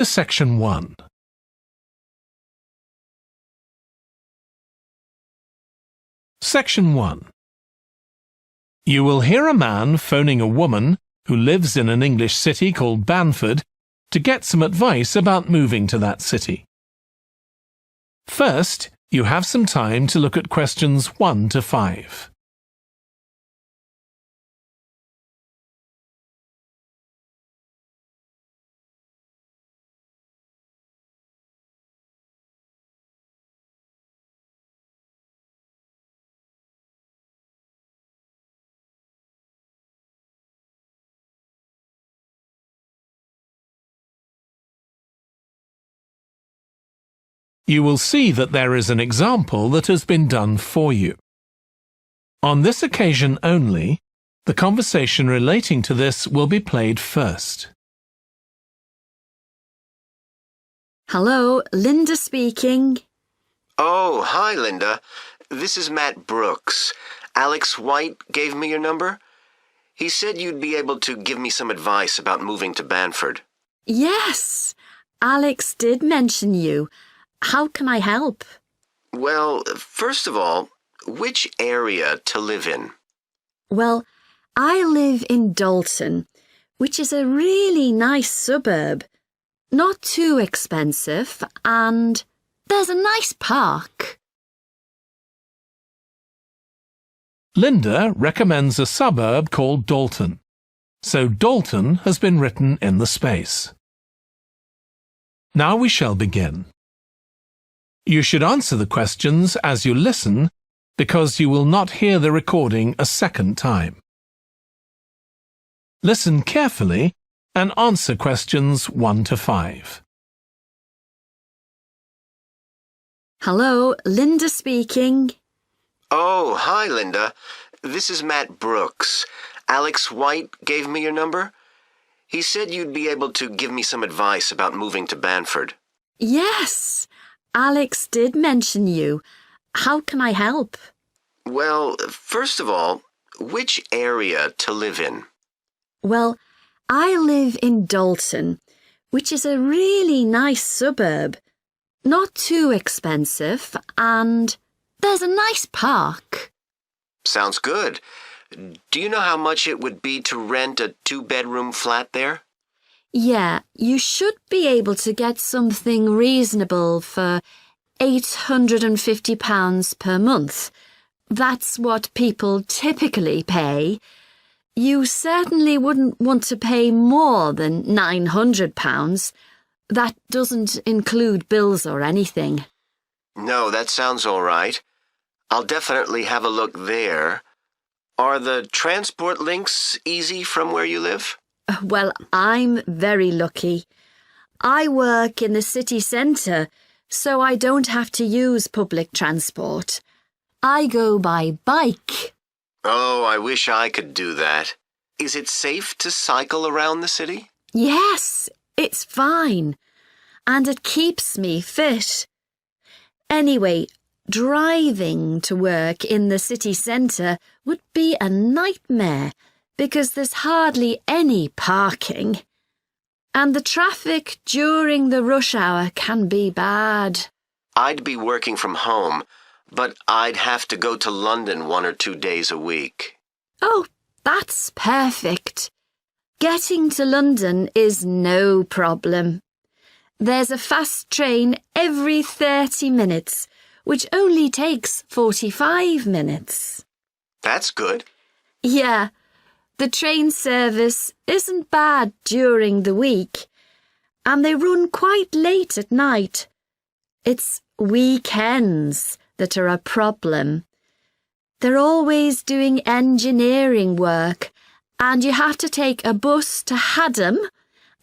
to Section 1. Section 1. You will hear a man phoning a woman who lives in an English city called Bamford to get some advice about moving to that city. First, you have some time to look at questions 1 to 5. You will see that there is an example that has been done for you. On this occasion only, the conversation relating to this will be played first. Hello, Linda speaking. Oh, hi, Linda. This is Matt Brooks. Alex White gave me your number. He said you'd be able to give me some advice about moving to Bamford. Yes, Alex did mention you. How can I help? Well, first of all, which area to live in? Well, I live in Dalton, which is a really nice suburb. Not too expensive, and there's a nice park. Linda recommends a suburb called Dalton, so Dalton has been written in the space. Now we shall begin. You should answer the questions as you listen because you will not hear the recording a second time. Listen carefully and answer questions 1 to 5. Hello, Linda speaking. Oh, hi, Linda. This is Matt Brooks. Alex White gave me your number. He said you'd be able to give me some advice about moving to Bamford. Yes, Alex did mention you. How can I help? Well, first of all, which area to live in? Well, I live in Dalton, which is a really nice suburb. Not too expensive, and there's a nice park. Sounds good. Do you know how much it would be to rent a 2-bedroom flat there? Yeah, you should be able to get something reasonable for £850 per month. That's what people typically pay. You certainly wouldn't want to pay more than £900. That doesn't include bills or anything. No, that sounds all right. I'll definitely have a look there. Are the transport links easy from where you live? Well, I'm very lucky. I work in the city centre, so I don't have to use public transport. I go by bike. Oh, I wish I could do that. Is it safe to cycle around the city? Yes, it's fine. And it keeps me fit. Anyway, driving to work in the city centre would be a nightmare because there's hardly any parking. And the traffic during the rush hour can be bad. I'd be working from home, but I'd have to go to London 1 or 2 days a week. Oh, that's perfect. Getting to London is no problem. There's a fast train every 30 minutes, which only takes 45 minutes. That's good. Yeah, the train service isn't bad during the week, and they run quite late at night. It's weekends that are a problem. They're always doing engineering work, and you have to take a bus to Haddam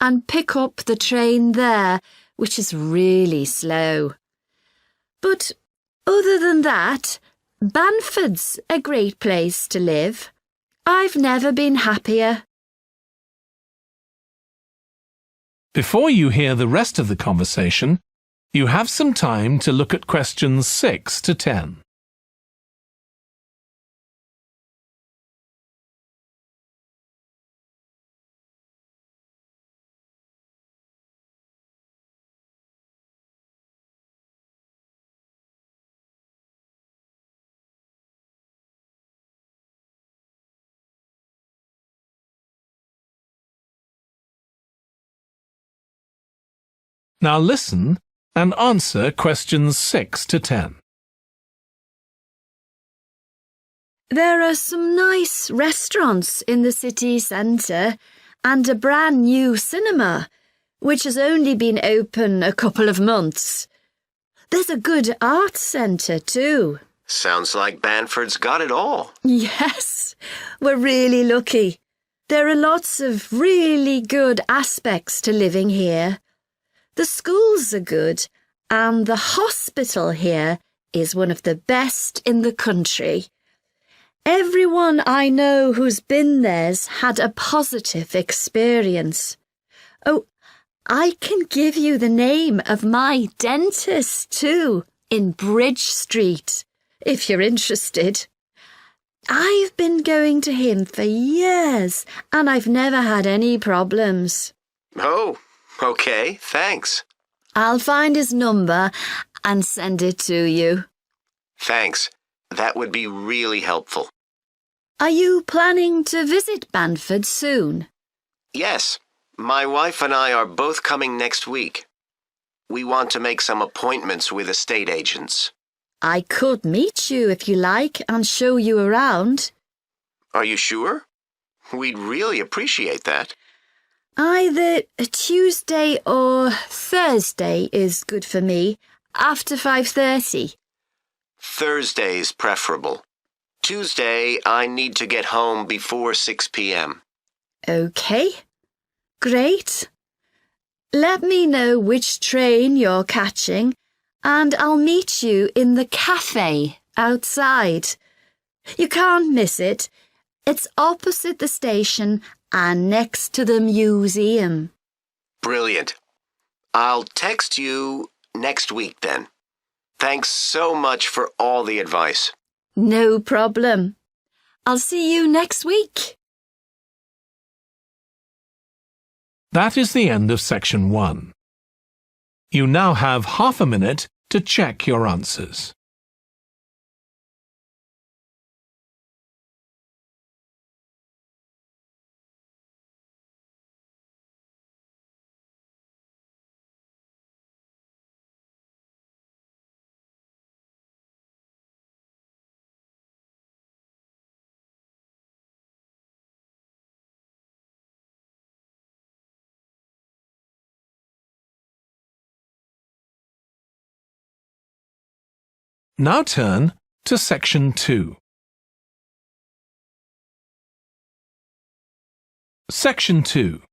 and pick up the train there, which is really slow. But other than that, Bamford's a great place to live. I've never been happier. Before you hear the rest of the conversation, you have some time to look at questions 6 to 10. Now listen and answer questions 6 to 10. There are some nice restaurants in the city centre and a brand new cinema, which has only been open a couple of months. There's a good art centre too. Sounds like Banford's got it all. Yes, we're really lucky. There are lots of really good aspects to living here. The schools are good, and the hospital here is one of the best in the country. Everyone I know who's been there's had a positive experience. Oh, I can give you the name of my dentist too, in Bridge Street, if you're interested. I've been going to him for years, and I've never had any problems. Oh, okay, thanks. I'll find his number and send it to you. Thanks. That would be really helpful. Are you planning to visit Banford soon? Yes, my wife and I are both coming next week. We want to make some appointments with estate agents. I could meet you if you like and show you around. Are you sure? We'd really appreciate that. Either Tuesday or Thursday is good for me, after 5:30. Thursday's preferable. Tuesday, I need to get home before 6 p.m. Okay, great. Let me know which train you're catching, and I'll meet you in the cafe outside. You can't miss it. It's opposite the station and next to the museum. Brilliant. I'll text you next week then. Thanks so much for all the advice. No problem. I'll see you next week. That is the end of section 1. You now have half a minute to check your answers. Now turn to section 2. Section 2.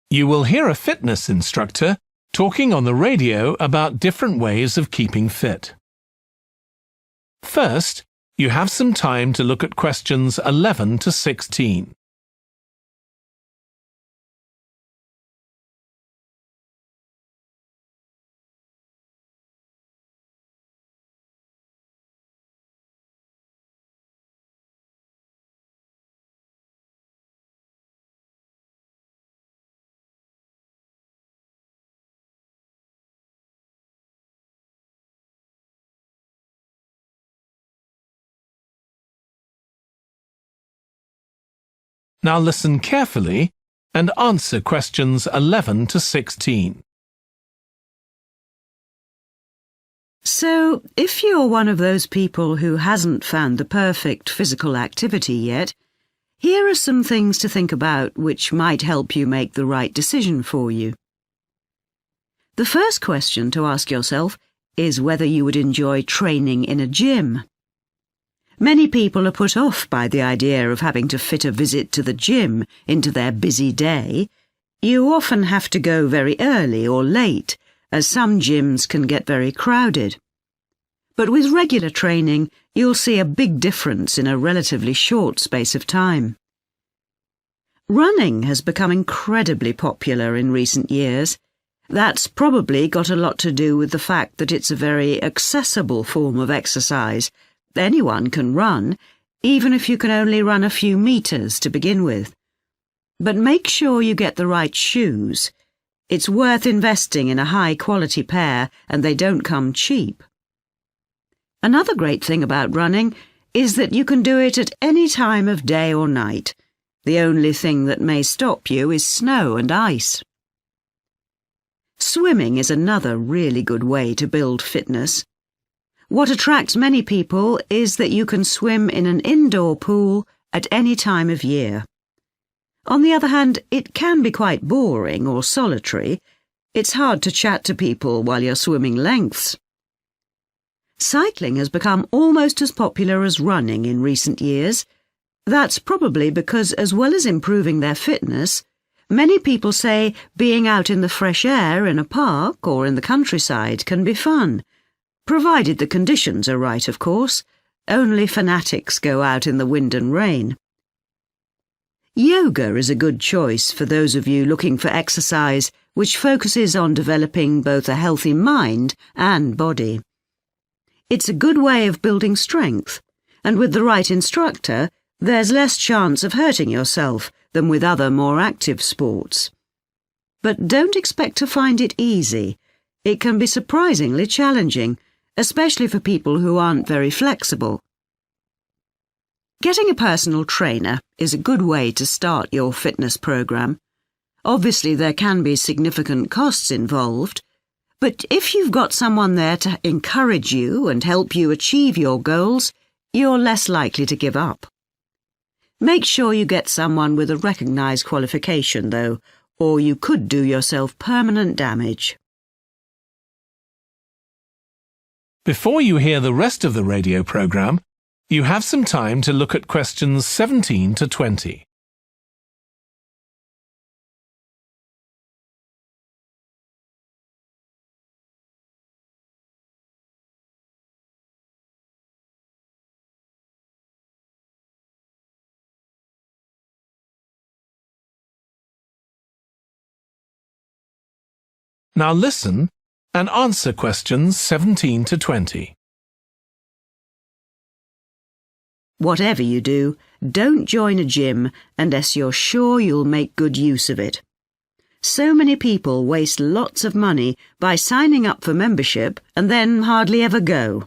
You will hear a fitness instructor talking on the radio about different ways of keeping fit. First, you have some time to look at questions 11 to 16. Now listen carefully and answer questions 11 to 16. So, if you're one of those people who hasn't found the perfect physical activity yet, here are some things to think about which might help you make the right decision for you. The first question to ask yourself is whether you would enjoy training in a gym. Many people are put off by the idea of having to fit a visit to the gym into their busy day. You often have to go very early or late, as some gyms can get very crowded. But with regular training, you'll see a big difference in a relatively short space of time. Running has become incredibly popular in recent years. That's probably got a lot to do with the fact that it's a very accessible form of exercise. Anyone can run, even if you can only run a few meters to begin with. But make sure you get the right shoes. It's worth investing in a high-quality pair, and they don't come cheap. Another great thing about running is that you can do it at any time of day or night. The only thing that may stop you is snow and ice. Swimming is another really good way to build fitness. What attracts many people is that you can swim in an indoor pool at any time of year. On the other hand, it can be quite boring or solitary. It's hard to chat to people while you're swimming lengths. Cycling has become almost as popular as running in recent years. That's probably because, as well as improving their fitness, many people say being out in the fresh air in a park or in the countryside can be fun, provided the conditions are right, of course. Only fanatics go out in the wind and rain. Yoga is a good choice for those of you looking for exercise which focuses on developing both a healthy mind and body. It's a good way of building strength, and with the right instructor, there's less chance of hurting yourself than with other more active sports. But don't expect to find it easy. It can be surprisingly challenging, especially for people who aren't very flexible. Getting a personal trainer is a good way to start your fitness program. Obviously, there can be significant costs involved, but if you've got someone there to encourage you and help you achieve your goals, you're less likely to give up. Make sure you get someone with a recognised qualification, though, or you could do yourself permanent damage. Before you hear the rest of the radio programme, you have some time to look at questions 17 to 20. Now listen and answer questions 17 to 20. Whatever you do, don't join a gym unless you're sure you'll make good use of it. So many people waste lots of money by signing up for membership and then hardly ever go.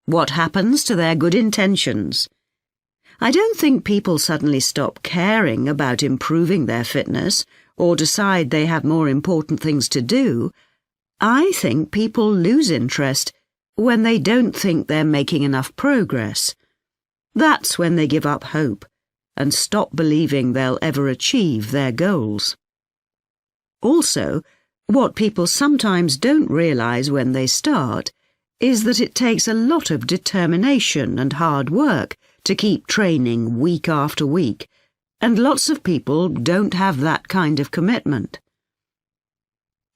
What happens to their good intentions? I don't think people suddenly stop caring about improving their fitness or decide they have more important things to do. I think people lose interest when they don't think they're making enough progress. That's when they give up hope and stop believing they'll ever achieve their goals. Also, what people sometimes don't realise when they start is that it takes a lot of determination and hard work to keep training week after week, and lots of people don't have that kind of commitment.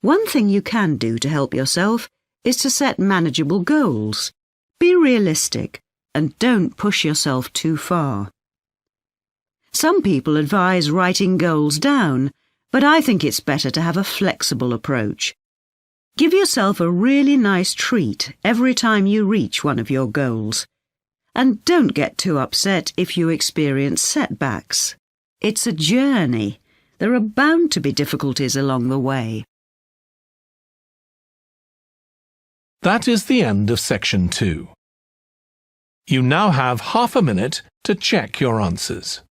One thing you can do to help yourself is to set manageable goals. Be realistic and don't push yourself too far. Some people advise writing goals down, but I think it's better to have a flexible approach. Give yourself a really nice treat every time you reach one of your goals. And don't get too upset if you experience setbacks. It's a journey. There are bound to be difficulties along the way. That is the end of section 2. You now have half a minute to check your answers.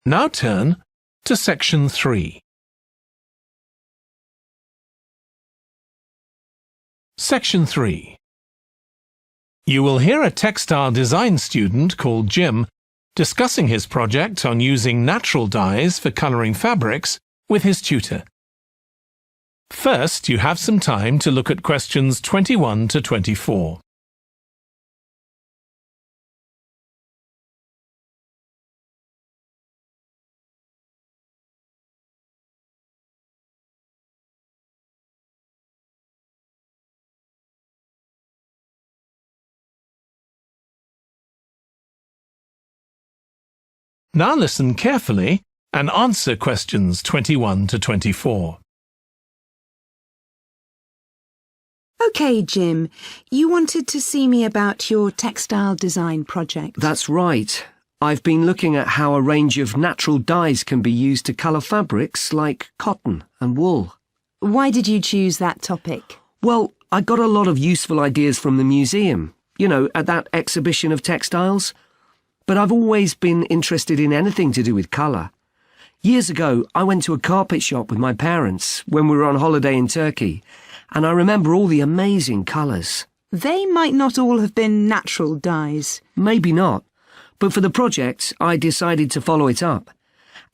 Now turn to section 3. Section 3. You will hear a textile design student called Jim discussing his project on using natural dyes for colouring fabrics with his tutor. First, you have some time to look at questions 21 to 24. Now listen carefully and answer questions 21 to 24. OK, Jim. You wanted to see me about your textile design project. That's right. I've been looking at how a range of natural dyes can be used to colour fabrics like cotton and wool. Why did you choose that topic? Well, I got a lot of useful ideas from the museum, at that exhibition of textiles. But I've always been interested in anything to do with colour. Years ago, I went to a carpet shop with my parents when we were on holiday in Turkey, and I remember all the amazing colours. They might not all have been natural dyes. Maybe not, but for the project, I decided to follow it up.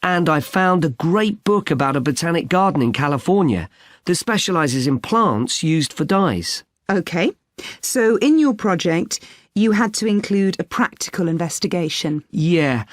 And I found a great book about a botanic garden in California that specialises in plants used for dyes. OK. So in your project, you had to include a practical investigation. Yeah.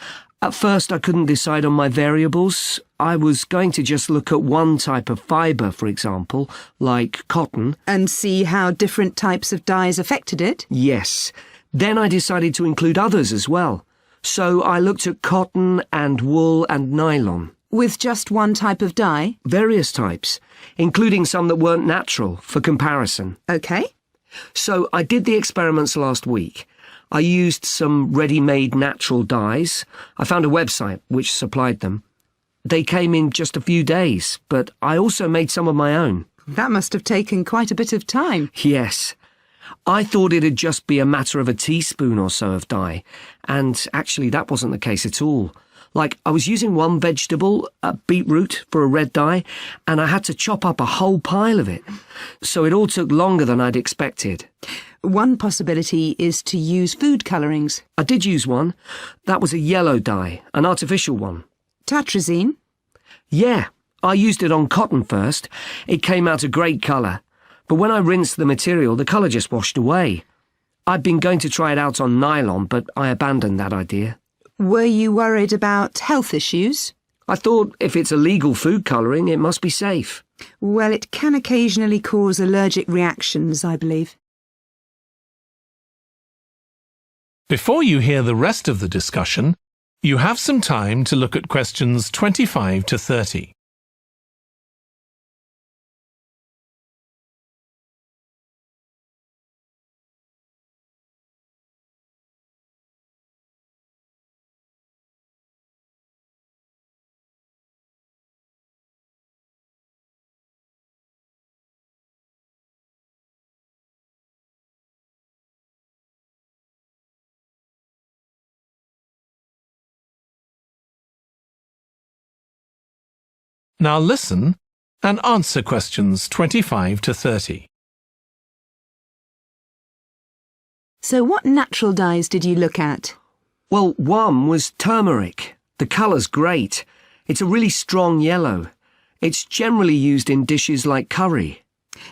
At first I couldn't decide on my variables. I was going to just look at one type of fibre, for example, like cotton. And see how different types of dyes affected it? Yes. Then I decided to include others as well. So I looked at cotton and wool and nylon. With just one type of dye? Various types, including some that weren't natural, for comparison. OK. So I did the experiments last week. I used some ready-made natural dyes. I found a website which supplied them. They came in just a few days, but I also made some of my own. That must have taken quite a bit of time. Yes. I thought it'd just be a matter of a teaspoon or so of dye, and actually that wasn't the case at all. Like, I was using one vegetable, a beetroot, for a red dye, and I had to chop up a whole pile of it. So it all took longer than I'd expected. One possibility is to use food colourings. I did use one. That was a yellow dye, an artificial one. Tartrazine? Yeah, I used it on cotton first. It came out a great colour. But when I rinsed the material, the colour just washed away. I'd been going to try it out on nylon, but I abandoned that idea. Were you worried about health issues? I thought if it's illegal food colouring, it must be safe. Well, it can occasionally cause allergic reactions, I believe. Before you hear the rest of the discussion, you have some time to look at questions 25 to 30. Now listen and answer questions 25 to 30. So what natural dyes did you look at? Well, one was turmeric. The colour's great. It's a really strong yellow. It's generally used in dishes like curry.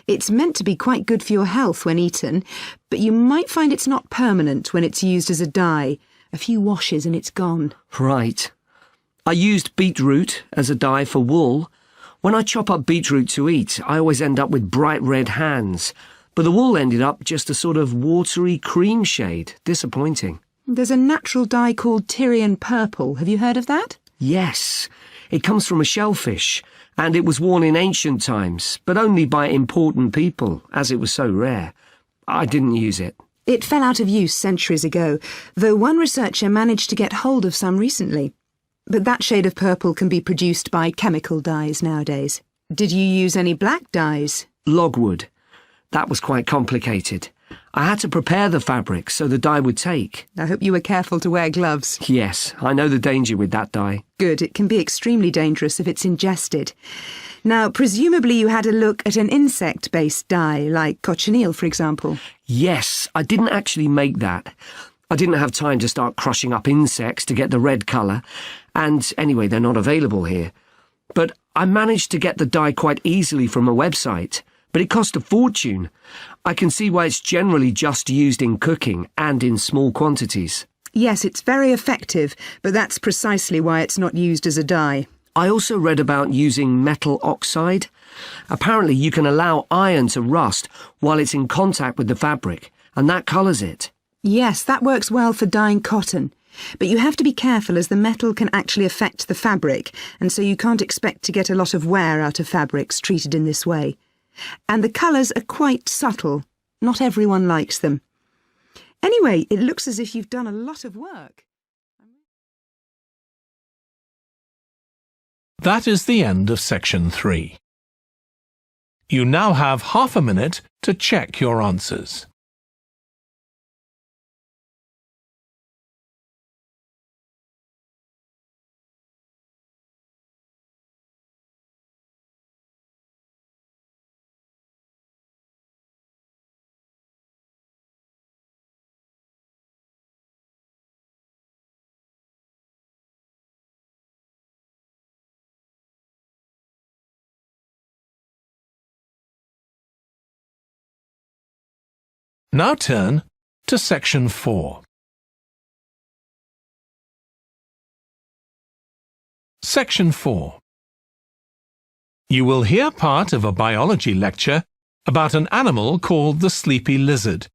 It's meant to be quite good for your health when eaten, but you might find it's not permanent when it's used as a dye. A few washes and it's gone. Right. I used beetroot as a dye for wool. When I chop up beetroot to eat, I always end up with bright red hands. But the wool ended up just a sort of watery cream shade. Disappointing. There's a natural dye called Tyrian purple. Have you heard of that? Yes. It comes from a shellfish, and it was worn in ancient times, but only by important people, as it was so rare. I didn't use it. It fell out of use centuries ago, though one researcher managed to get hold of some recently. But that shade of purple can be produced by chemical dyes nowadays. Did you use any black dyes? Logwood. That was quite complicated. I had to prepare the fabric so the dye would take. I hope you were careful to wear gloves. Yes, I know the danger with that dye. Good, it can be extremely dangerous if it's ingested. Now, presumably you had a look at an insect-based dye, like cochineal, for example. Yes, I didn't actually make that. I didn't have time to start crushing up insects to get the red colour, and anyway, they're not available here. But I managed to get the dye quite easily from a website, but it cost a fortune. I can see why it's generally just used in cooking and in small quantities. Yes, it's very effective, but that's precisely why it's not used as a dye. I also read about using metal oxide. Apparently you can allow iron to rust while it's in contact with the fabric, and that colours it. Yes, that works well for dyeing cotton. But you have to be careful as the metal can actually affect the fabric, and so you can't expect to get a lot of wear out of fabrics treated in this way. And the colours are quite subtle. Not everyone likes them. Anyway, it looks as if you've done a lot of work. That is the end of section 3. You now have half a minute to check your answers. Now turn to section 4. Section 4. You will hear part of a biology lecture about an animal called the sleepy lizard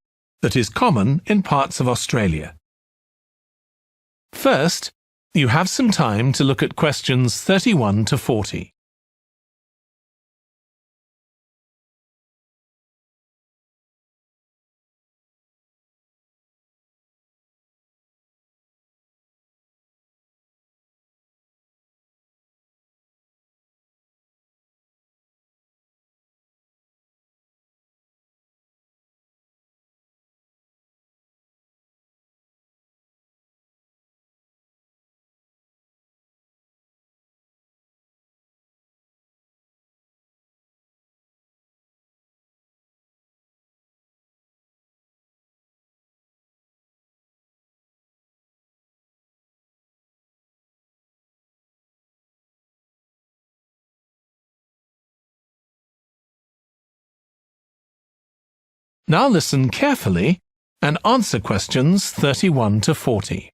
that is common in parts of Australia. First, you have some time to look at questions 31 to 40. Now listen carefully and answer questions 31 to 40.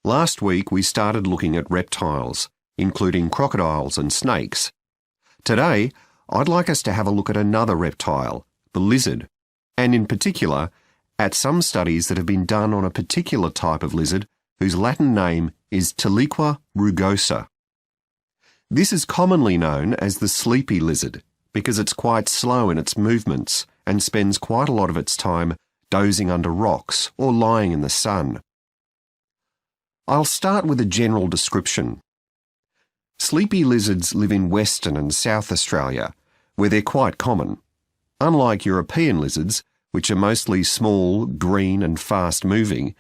Last week we started looking at reptiles, including crocodiles and snakes. Today, I'd like us to have a look at another reptile, the lizard, and in particular, at some studies that have been done on a particular type of lizard whose Latin name is Tiliqua rugosa. This is commonly known as the sleepy lizard, because it's quite slow in its movements and spends quite a lot of its time dozing under rocks or lying in the sun. I'll start with a general description. Sleepy lizards live in Western and South Australia, where they're quite common. Unlike European lizards, which are mostly small, green and fast-moving,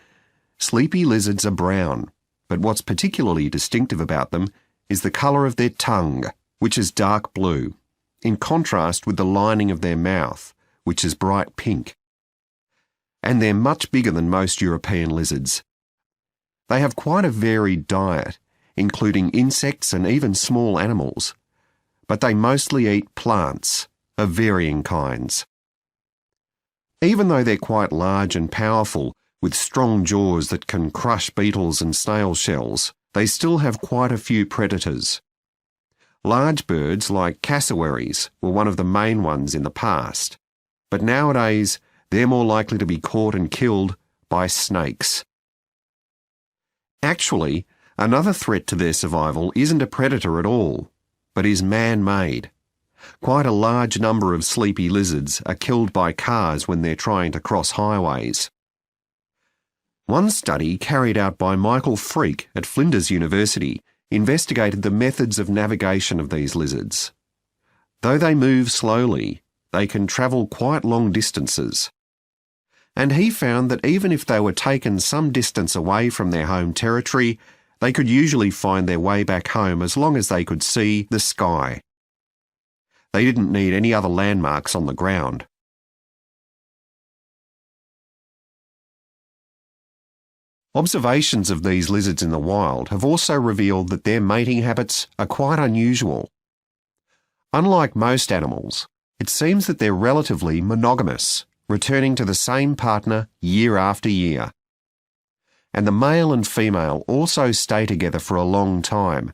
sleepy lizards are brown, but what's particularly distinctive about them is the colour of their tongue, which is dark blue, in contrast with the lining of their mouth, which is bright pink. And they're much bigger than most European lizards. They have quite a varied diet, including insects and even small animals, but they mostly eat plants of varying kinds. Even though they're quite large and powerful, with strong jaws that can crush beetles and snail shells, they still have quite a few predators. Large birds like cassowaries were one of the main ones in the past, but nowadays they're more likely to be caught and killed by snakes. Actually, another threat to their survival isn't a predator at all, but is man-made. Quite a large number of sleepy lizards are killed by cars when they're trying to cross highways. One study carried out by Michael Freak at Flinders University investigated the methods of navigation of these lizards. Though they move slowly, they can travel quite long distances. And he found that even if they were taken some distance away from their home territory, they could usually find their way back home as long as they could see the sky. They didn't need any other landmarks on the ground. Observations of these lizards in the wild have also revealed that their mating habits are quite unusual. Unlike most animals, it seems that they're relatively monogamous, returning to the same partner year after year. And the male and female also stay together for a long time,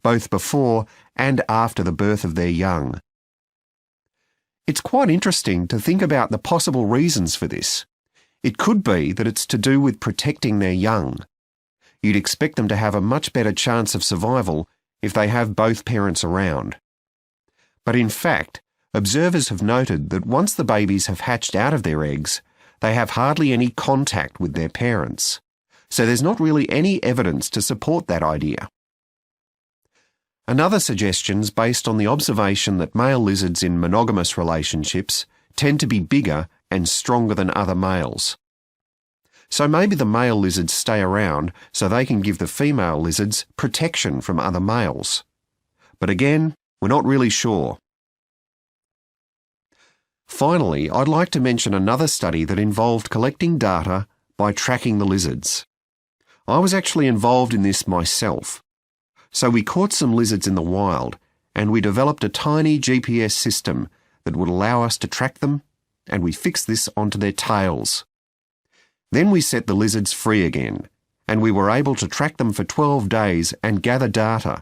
both before and after the birth of their young. It's quite interesting to think about the possible reasons for this. It could be that it's to do with protecting their young. You'd expect them to have a much better chance of survival if they have both parents around. But in fact, observers have noted that once the babies have hatched out of their eggs, they have hardly any contact with their parents. So there's not really any evidence to support that idea. Another suggestion's based on the observation that male lizards in monogamous relationships tend to be bigger and stronger than other males. So maybe the male lizards stay around so they can give the female lizards protection from other males. But again, we're not really sure. Finally, I'd like to mention another study that involved collecting data by tracking the lizards. I was actually involved in this myself. So we caught some lizards in the wild and we developed a tiny GPS system that would allow us to track them, and we fixed this onto their tails. Then we set the lizards free again, and we were able to track them for 12 days and gather data,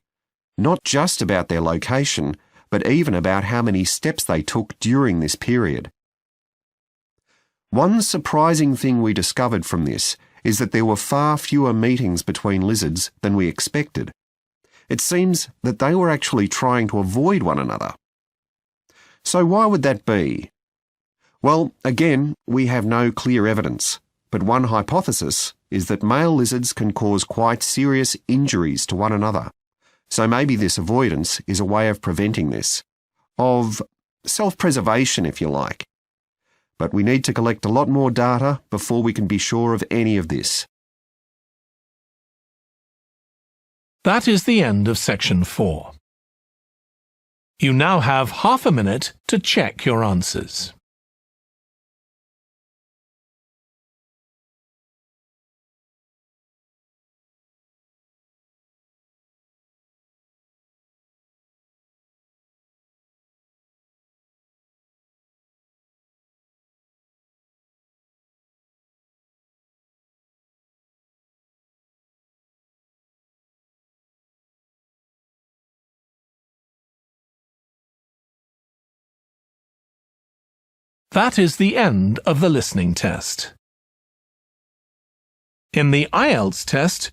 not just about their location, but even about how many steps they took during this period. One surprising thing we discovered from this is that there were far fewer meetings between lizards than we expected. It seems that they were actually trying to avoid one another. So why would that be? Well, again, we have no clear evidence, but one hypothesis is that male lizards can cause quite serious injuries to one another. So maybe this avoidance is a way of preventing this, of self-preservation if you like. But we need to collect a lot more data before we can be sure of any of this. That is the end of section 4. You now have half a minute to check your answers. That is the end of the listening test. In the IELTS test,